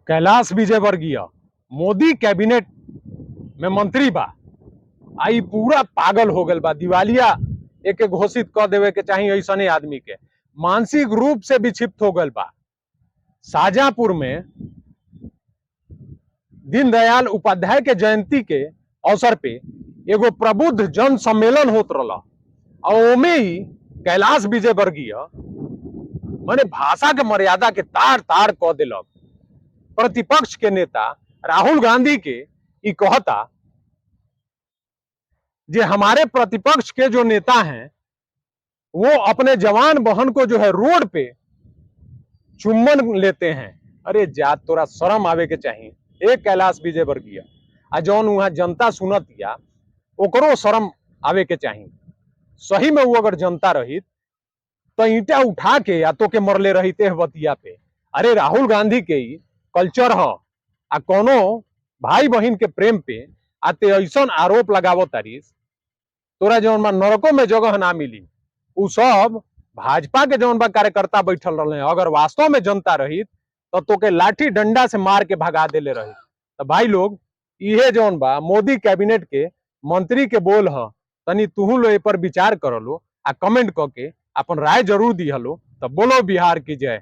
Kailash Vijayvargiya Modi cabinet में मंत्री बा। आई पूरा पागल हो गल बा, दिवालिया एक घोषित कर देवे के चाहिए ऐसने आदमी के। मानसिक रूप से विक्षिप्त हो गल बा। शाहजहांपुर में दीनदयाल उपाध्याय के जयंती के अवसर पे एगो प्रबुद्ध जन सम्मेलन होत रहा और ओमे ही कैलाश विजयवर्गीय माने भाषा के मर्यादा के तार तार कह दिलक। प्रतिपक्ष के नेता राहुल गांधी के ई कहता जे हमारे प्रतिपक्ष के जो नेता हैं वो अपने जवान बहन को जो है रोड पे चुम्बन लेते हैं। अरे जा, तोरा शर्म आवे के चाहिए। एक कैलाश विजयवर्गीय आ जौन वहां जनता सुनत या ओकरो शर्म आवे के चाहिए। सही में वो अगर जनता रही तो ईंटा उठा के या तो के मरले रहीते बतिया पे। अरे राहुल गांधी के ही कल्चर ह आ कोनो भाई बहन के प्रेम पे आते ऐसन आरोप लगावो तारीस, तोरा जौन बा नरकों में जगह ना मिली। उ सब भाजपा के जौन बा कार्यकर्ता बैठल रहे, अगर वास्तव में जनता रही तो के लाठी डंडा से मार के भगा देले रही। तो भाई लोग, इहे जौन बा मोदी कैबिनेट के मंत्री के बोल ह, तनी तुहू लो ए पर विचार कर लो आ कमेंट करके अपन राय जरूर दी हलो। तो बोलो बिहार की जय।